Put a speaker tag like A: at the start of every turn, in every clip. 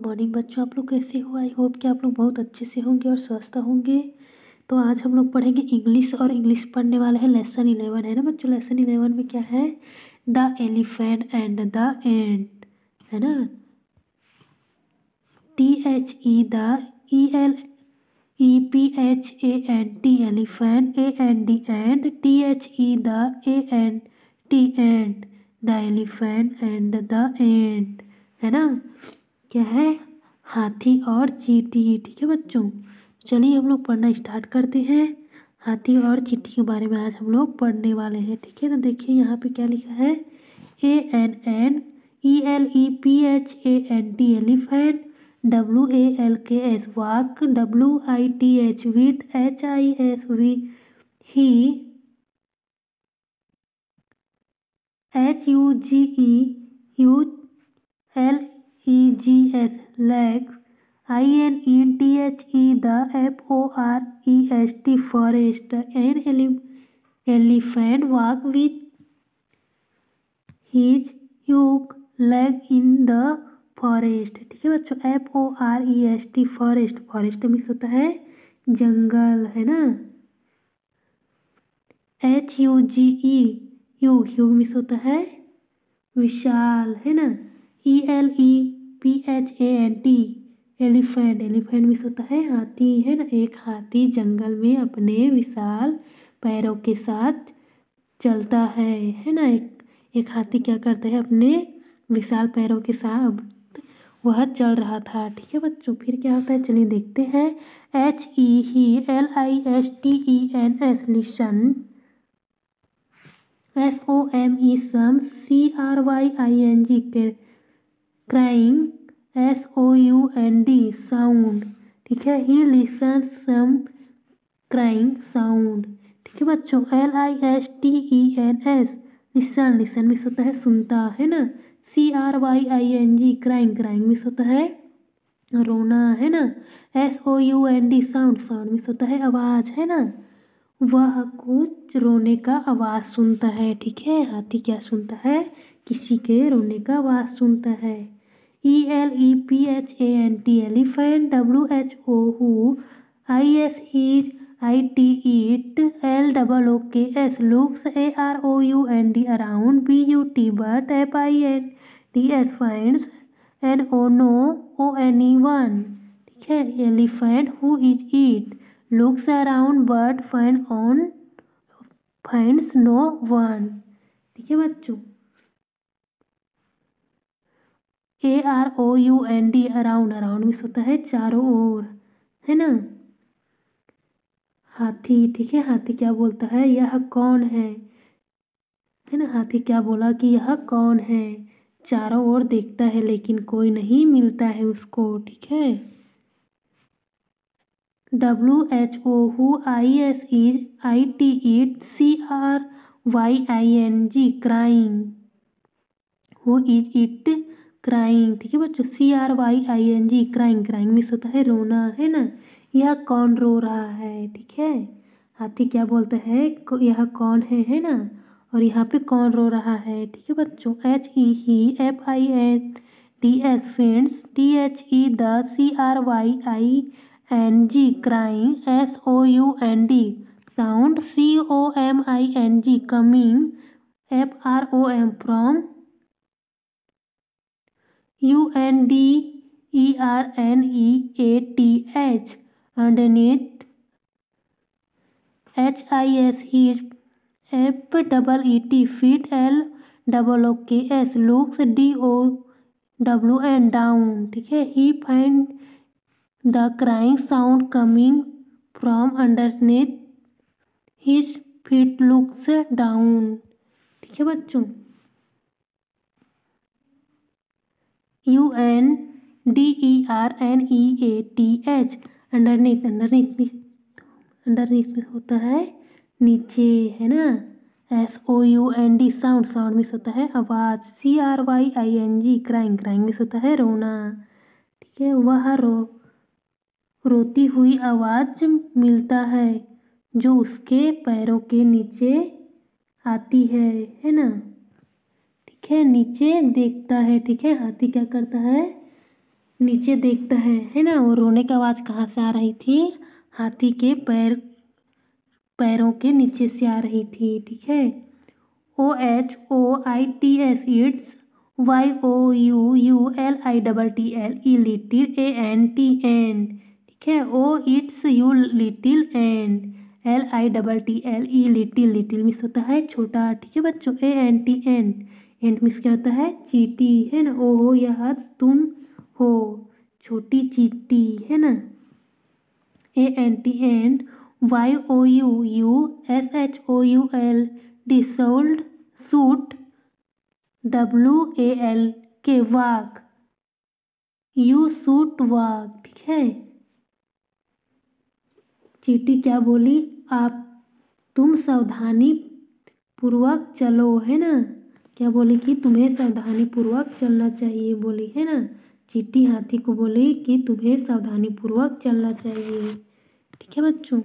A: Morning बच्चों, आप लोग कैसे हो? आई होप कि आप लोग बहुत अच्छे से होंगे और स्वस्थ होंगे। तो आज हम लोग पढ़ेंगे इंग्लिश, और इंग्लिश पढ़ने वाले हैं लेसन 11, है ना बच्चों। लेसन 11 में क्या है? The elephant and the ant, है ना। THE the ELEPHANT elephant, AND and, THE the ANT ant, the elephant and the ant, है ना। क्या है? हाथी और चींटी। ठीक है बच्चों, चलिए हम लोग पढ़ना स्टार्ट करते हैं। हाथी और चींटी के बारे में आज हम लोग पढ़ने वाले हैं। ठीक है, तो देखिए यहाँ पे क्या लिखा है। ANNELEPHANT elephant, WALKS walk, WITH with, HISV he, HUGEULEGS legs, INETHE the FOREST forest, an elephant walk with his yoke leg in the forest। ठीक है बच्चों, FOREST फॉरेस्ट, फॉरेस्ट मीन्स होता है जंगल, है ना। HUGE ह्यूग मीन्स होता है विशाल, है ना। ELEPHANT एलिफेंट, एलिफेंट मीन्स होता है हाथी, है ना। एक हाथी जंगल में अपने विशाल पैरों के साथ चलता है ना। एक हाथी क्या करता है? अपने विशाल पैरों के साथ वह चल रहा था। ठीक है बच्चों, फिर क्या होता है चलिए देखते हैं। HELISTENS listen, SOME some, CRYING crying, SOUND sound. ठीक है, he listens some crying sound. ठीक है बच्चों, LISTENS लिसन, लिसन मीन्स होता है सुनता, है ना। CRYING क्राइंग, क्राइंग मीन्स होता है रोना, है ना। SOUND साउंड, साउंड मीन्स होता है आवाज, है ना। वह कुछ रोने का आवाज सुनता है। ठीक है, हाथी क्या सुनता है? किसी के रोने का आवाज सुनता है। ELEPHANT elephant, WHOIS his IT it, LOOKS looks, AROUND around, BUT but, FINDS finds, NO ONE। ठीक है, elephant who is it, looks around but finds no one। ठीक है बच्चों, AROUND अराउंड, अराउंड मीन्स होता है चारों ओर, है ना। हाथी, ठीक है, हाथी क्या बोलता है? यह कौन है ना। हाथी क्या बोला कि यह कौन है? चारों ओर देखता है लेकिन कोई नहीं मिलता है उसको। ठीक है, WHOIS IT it, CRYING crying, who is it crying. ठीक है बच्चों, CRYING क्राइंग, क्राइंग मीन्स होता है रोना, है ना। यह कौन रो रहा है? ठीक है, हाथी क्या बोलता है? यह कौन है ना। और यहाँ पे कौन रो रहा है? ठीक है बच्चों, HEHFINDS friends, THE the, CRYING crying, SOUND sound, COMING coming, FROM from, UNDERNEATH underneath, HIS his, FEET feet, LOOKS looks, DOWN down। ठीक है, he find the crying sound coming from underneath his feet, looks down। ठीक है बच्चों, UNDERNEATH underneath, underneath में होता है नीचे, है ना। SOUND साउंड, साउंड में होता है आवाज, CRYING क्राइंग, क्राइंग में होता है रोना। ठीक है, वह रोती हुई आवाज मिलता है जो उसके पैरों के नीचे आती है ना। ठीक है, नीचे देखता है। ठीक है, हाथी क्या करता है? नीचे देखता है ना। वो रोने की आवाज़ कहाँ से आ रही थी? हाथी के पैरों के नीचे से आ रही थी। ठीक है। OHOITS it's YOUULITTLE little ANT। ठीक है। O it's you little and LITTLE little. Little miss होता है छोटा। ठीक है बच्चों। ANT एंड मिस क्या होता है? चींटी है ना। ओ हो यह तुम हो छोटी चींटी है ना। ANT and YOUUSHOULD should should WALK walk you should walk. ठीक है। चींटी क्या बोली? तुम सावधानी पूर्वक चलो है ना। क्या बोली? कि तुम्हें सावधानी पूर्वक चलना चाहिए बोली है ना। चींटी हाथी को बोली कि तुम्हें सावधानी पूर्वक चलना चाहिए। ठीक है बच्चों।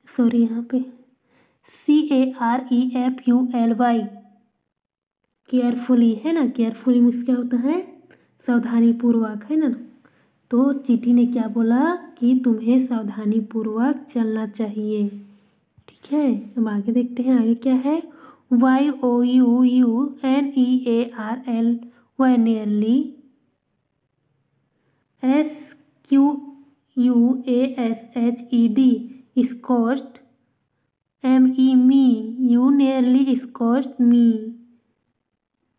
A: सॉरी यहाँ पे CAREFULY केयरफुली है ना। केयरफुली मीन्स क्या होता है? सावधानी पूर्वक है ना। तो चींटी ने क्या बोला? कि तुम्हें सावधानी पूर्वक चलना चाहिए। ठीक है। अब आगे देखते हैं आगे क्या है। YOUUNEARL nearly SQUASHED squashed ME me you nearly squashed me.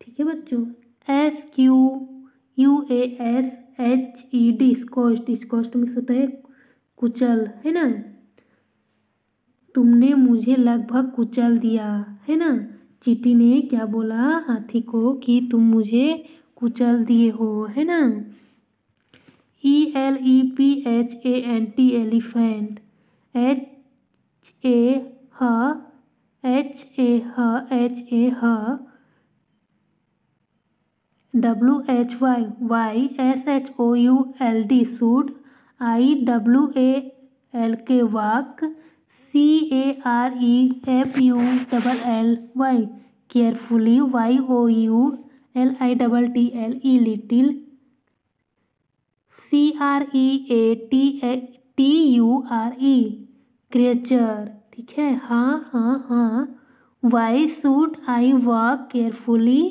A: ठीक है बच्चों। SQUASHED स्कोस्ट। स्कोस्ट मीन्स होता है कुचल है ना। तुमने मुझे लगभग कुचल दिया है ना। चींटी ने क्या बोला हाथी को? कि तुम मुझे कुचल दिए हो है ना। ELEPHANT एलिफेंट WHYSHOULD सूड IWALK वाक CAREFULLY carefully YOULITTLE little CREATURE creature. ठीक है। हाँ। Why should I walk carefully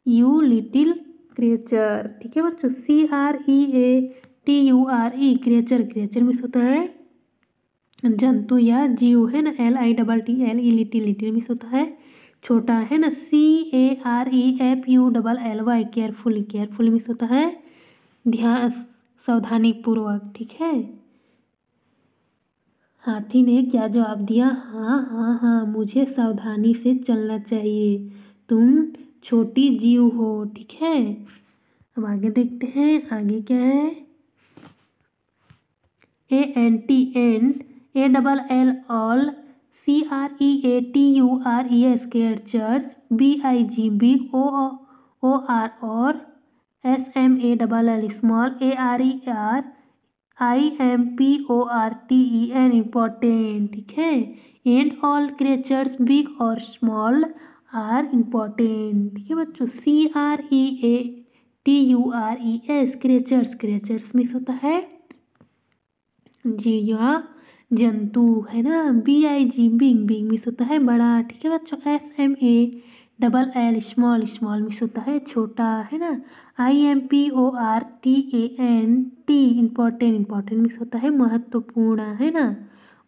A: you little creature। ठीक है बच्चों। CREATURE creature. क्रिएचर मीन्स होता है जंतु या जीव है ना। LITTLE little. लिटिल मीन्स होता है छोटा है ना। CAREFULLY carefully. केयरफुली मीन्स होता है ध्यान सावधानी पूर्वक। ठीक है। हाथी ने क्या जवाब दिया? हाँ मुझे सावधानी से चलना चाहिए। तुम छोटी जीव हो। ठीक है। अब आगे देखते हैं आगे क्या है। ANT and ALL all CREATURE स्केयरचर्स BIG OR और SMALL small ARER IMPORTEN important. ठीक है। एंड ऑल क्रिएचर्स बिग और स्मॉल आर इम्पोर्टेंट। ठीक है बच्चों। CREATURES creatures. क्रिएचर्स मीन्स होता है जीव या जंतु है ना। BIG big. बिग मीन्स होता है बड़ा। ठीक है बच्चों। SMALL small. स्मॉल मीन्स होता है छोटा है ना। IMPORTENT important. इम्पोर्टेंट मीन्स होता है महत्वपूर्ण है ना।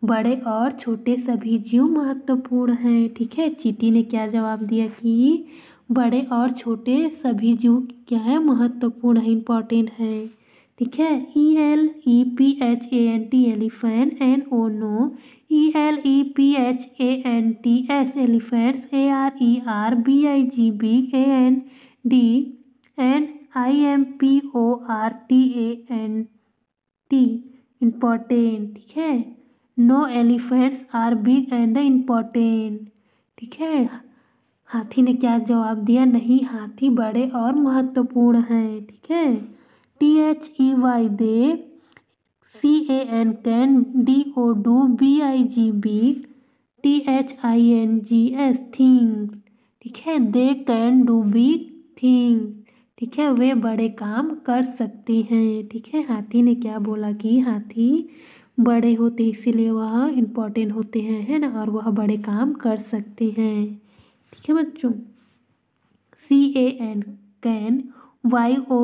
A: बड़े और छोटे सभी जीव महत्वपूर्ण हैं। ठीक है। चींटी ने क्या जवाब दिया? कि बड़े और छोटे सभी जीव क्या है? महत्वपूर्ण है, इम्पोर्टेंट है। ठीक है। ELEPHANT elephant NO ELEPHANTS elephants ARER BIG AND IMPORTANT important. ठीक है। No elephants are big and important. ठीक है। हाथी ने क्या जवाब दिया? नहीं हाथी बड़े और महत्वपूर्ण हैं। ठीक है। THEY they CAN can DO BIG big THINGS things. ठीक है। They can do big things. ठीक है, वे बड़े काम कर सकते हैं। ठीक है, हाथी ने क्या बोला कि हाथी बड़े होते इसीलिए वह इम्पोर्टेंट होते हैं, है ना, और वह बड़े काम कर सकते हैं। ठीक है बच्चों, CAN can, YOUCARCARRY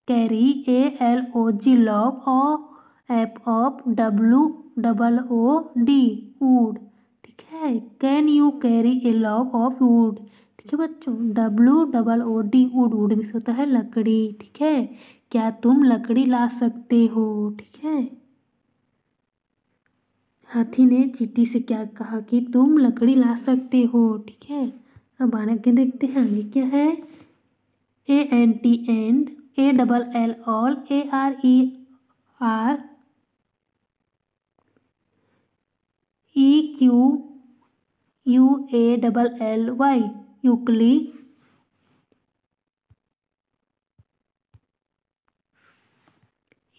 A: carry, ALOG log, FOWOOD would. ठीक है, can you carry A log of would. ठीक है बच्चों, WOOD वुड, वुड में से होता है लकड़ी। ठीक है, क्या तुम लकड़ी ला सकते हो। ठीक है, हाथी ने चींटी से क्या कहा कि तुम लकड़ी ला सकते हो। ठीक है, अब आगे देखते हैं आगे क्या है। ANT and, ALL all, ARER EQUALLY यूक्ली,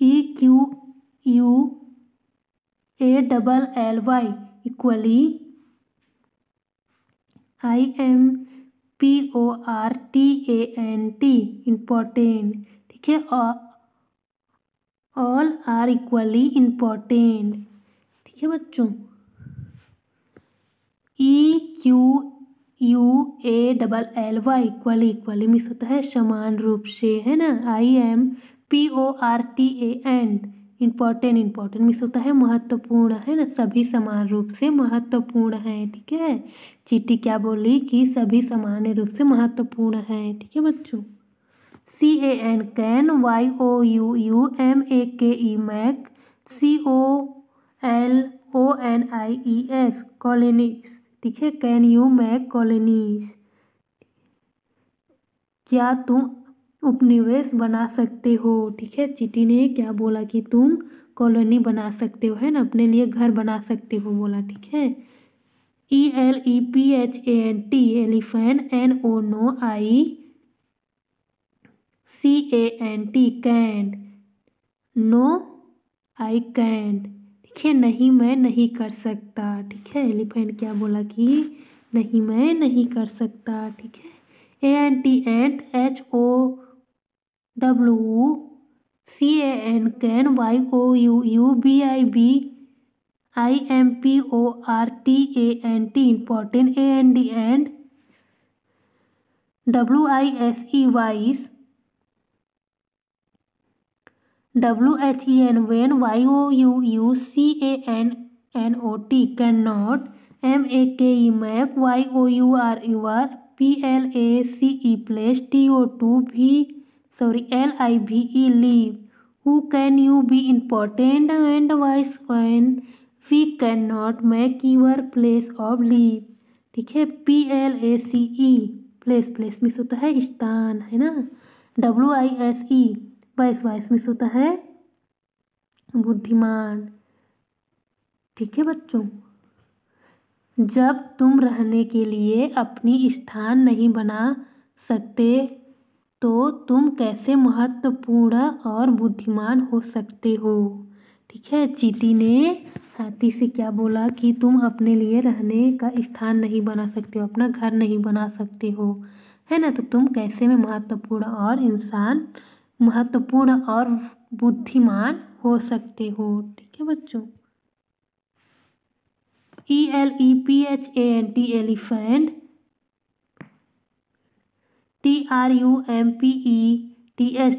A: EQUALLY equally, IMPORTANT important. ठीक है, ऑल आर इक्वली इम्पोर्टेंट। ठीक है बच्चों, EQUALLY इक्वली, इक्वली मीन्स होता है समान रूप से, है ना। IMPORTANT इम्पोर्टेंट, इम्पोर्टेंट मीन्स होता है महत्वपूर्ण, है ना, सभी समान रूप से महत्वपूर्ण है। ठीक है, चींटी क्या बोली कि सभी समान रूप से महत्वपूर्ण है। ठीक है बच्चों, CAN can, YOUUMAKE make, COLONIES colonies. ठीक है, कैन यू मैक कॉलोनीज, क्या तुम उपनिवेश बना सकते हो। ठीक है, चींटी ने क्या बोला कि तुम कॉलोनी बना सकते हो, है ना, अपने लिए घर बना सकते हो बोला। ठीक है, ELEPHANT elephant, NOICANT can't, no I can't. ठीक है, नहीं मैं नहीं कर सकता। ठीक है, एलिफेंट क्या बोला कि नहीं मैं नहीं कर सकता। ठीक है, ANT ant, HOWCAN can, YOUUBIBIMPORTANT important, AND and, WISE vice, WHEN when, YOUUCANNOT cannot, MAKE mac, YOUR PLACE place, LIVE leave, who can you be important, and wise when we cannot make your place of leave। ठीक है, PLACE place, place miss होता है स्थान, है ना। WISE vice, vice miss होता है बुद्धिमान। ठीक है बच्चों, जब तुम रहने के लिए अपनी स्थान नहीं बना सकते तो तुम कैसे महत्वपूर्ण और बुद्धिमान हो सकते हो। ठीक है, चींटी ने हाथी से क्या बोला कि तुम अपने लिए रहने का स्थान नहीं बना सकते हो, अपना घर नहीं बना सकते हो, है ना, तो तुम कैसे में महत्वपूर्ण और बुद्धिमान हो सकते हो। ठीक है बच्चों, ELEPHANT elephant, TRUMPETS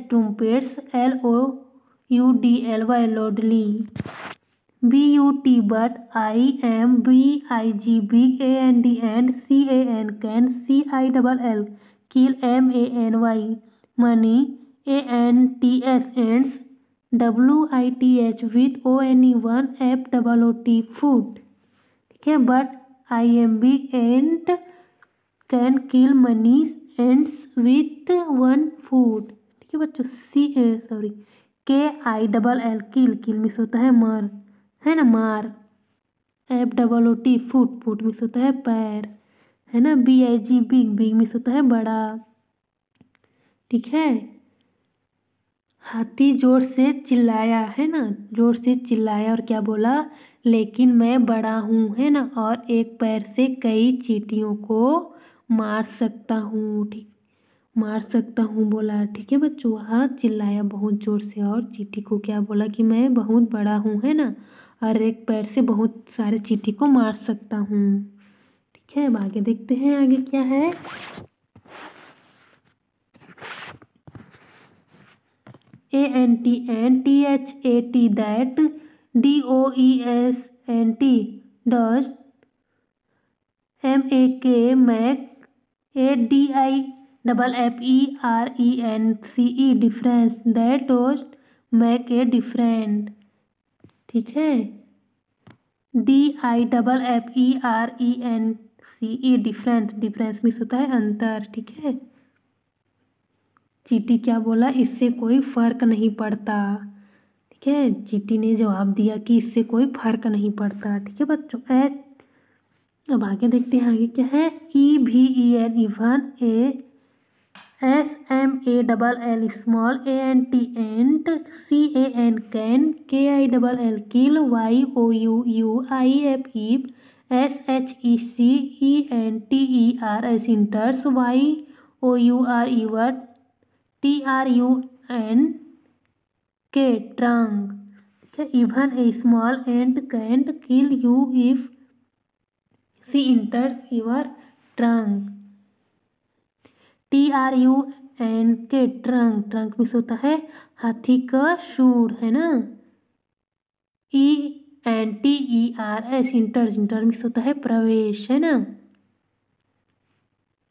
A: trumpets, LOUDLY loudly, BUT but, IMBIG big, AND and, CAN can, CILL kill, MANY money, ANTS ants, WITH with, ONE1 FOOT food। ठीक है, but IMB ant can kill many ants with one food। ठीक है बच्चों, KILL किल, किल miss होता है मर, है ना, मार। FOOT फुट, फुट मिस होता है पैर, है ना। BIG बिग, बिग मिस होता है बड़ा। ठीक है, हाथी जोर से चिल्लाया, है ना, जोर से चिल्लाया और क्या बोला, लेकिन मैं बड़ा हूँ, है ना, और एक पैर से कई चींटियों को मार सकता हूँ, ठीक, मार सकता हूँ बोला। ठीक है बच्चों, वह चिल्लाया बहुत जोर से और चींटी को क्या बोला कि मैं बहुत बड़ा हूँ, है ना, और एक पैर से बहुत सारे चींटी को मार सकता हूँ। ठीक है, अब आगे देखते हैं आगे क्या है। ANT and THAT that DOESNT does MAK make ADIFFERENCE difference that does make a different। ठीक है, DIFFERENCE डिफरेंस, डिफरेंस मीन्स होता है अंतर। ठीक है, चींटी क्या बोला, इससे कोई फर्क नहीं पड़ता। ठीक है, चींटी ने जवाब दिया कि इससे कोई फर्क नहीं पड़ता। ठीक है बच्चों, अब आगे देखते हैं आगे क्या है। EVEN even, SMALL small, ANT ant, CAN can, KILL kill, YOUUIF ईव, SHECENTER इंटर्स, YOUR ईवर, TRUNK ट्रंक। ठीक है, even a small ant can't kill you if she enters your trunk. TRUNK trunk, trunk means होता है हाथी का सूंड, है ना। ENTERS इंटर्स, इंटर मीन्स होता है प्रवेश, है ना।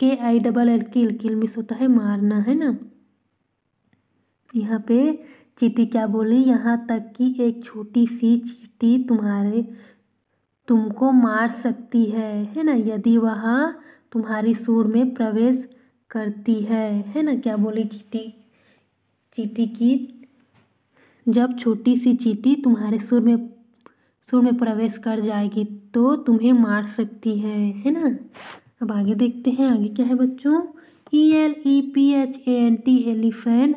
A: KILL किल, किल मीन्स होता है मारना, है ना। यहाँ पे चींटी क्या बोली, यहाँ तक कि एक छोटी सी चींटी तुमको मार सकती है ना, यदि वह तुम्हारी सूंड में प्रवेश करती है ना। क्या बोली चींटी, चींटी की जब छोटी सी चींटी तुम्हारे सूंड में प्रवेश कर जाएगी तो तुम्हें मार सकती है ना। अब आगे देखते हैं आगे क्या है बच्चों। ELEPHANT elephant,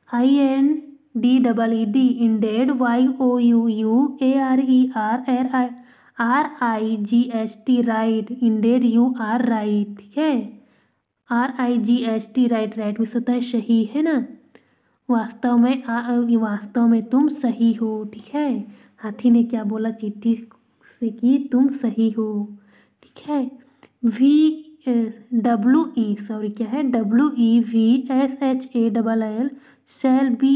A: INDEED indeed, YOUUARERRIGST right, indeed you are right. ठीक है, RIGST राइट, राइट मीन्स होता है सही, है ना। वास्तव में तुम सही हो। ठीक है, हाथी ने क्या बोला चींटी से कि तुम सही हो। ठीक है, क्या है, WEVSHALL shall be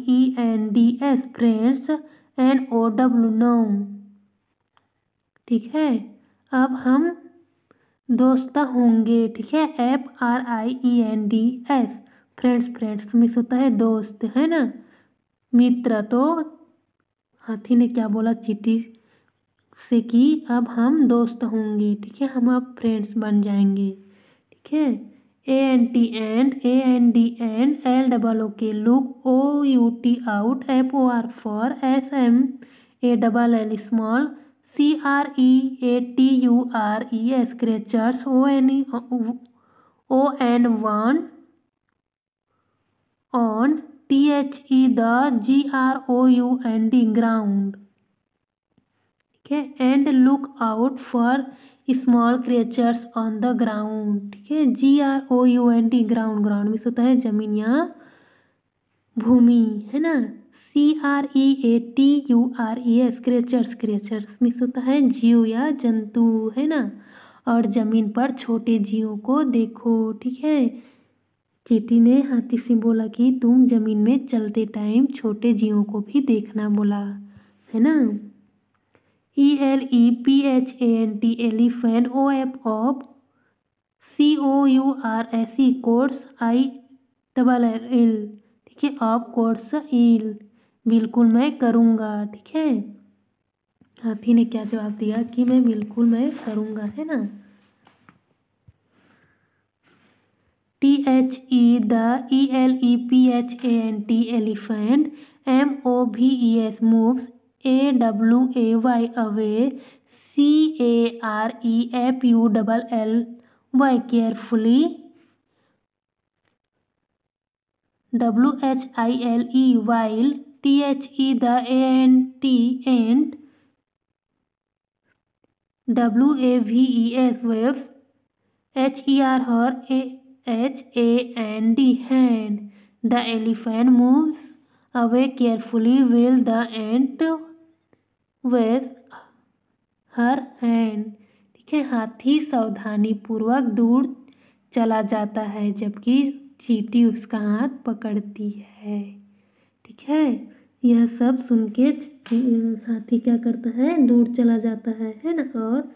A: FRIENDS friends, NOW now. ठीक है, अब हम दोस्त होंगे। ठीक है, FRIENDS फ्रेंड्स, फ्रेंड्स मीन्स होता है दोस्त, है ना, मित्र। तो हाथी ने क्या बोला चींटी से कि अब हम दोस्त होंगे। ठीक है, हम अब फ्रेंड्स बन जाएंगे। ठीक है, ANT and, AND and, LOOK look, OUT out, FOR for, SMALL small, CREATURE स्क्रैचर्स, ON one, on, THE the, GROUND ground. ठीक है, and look out for small creatures on the ground. ठीक है, GROUND ग्राउंड, ग्राउंड मीन्स होता है जमीन या भूमि, है ना। CREATURE क्रिएचर्स, क्रिएचर्स मीन्स होता है जीव या जंतु, है ना, और जमीन पर छोटे जीवों को देखो। ठीक है, चींटी ने हाथी से बोला कि तुम जमीन में चलते टाइम छोटे जीवों को भी देखना बोला, है ना। ELEPHANT elephant, OF of, COURSE course, ILL। ठीक है, ऑफ कोर्स इल, बिल्कुल मैं करूँगा। ठीक है, हाथी ने क्या जवाब दिया कि मैं करूँगा, है ना। THE the, ELEPHANT elephant, MOVES moves, AWAY away, CAREFULLY carefully, WHILE while, THE the ANT and, WAVES waves, HER her, HAND hand. The elephant moves away carefully while the ant waves her hand. ठीक है, हाथी सावधानी पूर्वक दूर चला जाता है जबकि चींटी उसका हाथ पकड़ती है। ठीक है, यह सब सुन के हाथी क्या करता है, दूर चला जाता है ना, और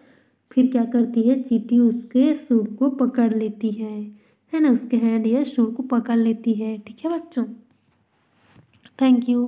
A: फिर क्या करती है, चींटी उसके सूंड को पकड़ लेती है ना, उसके हैंड या सूंड को पकड़ लेती है। ठीक है बच्चों, थैंक यू।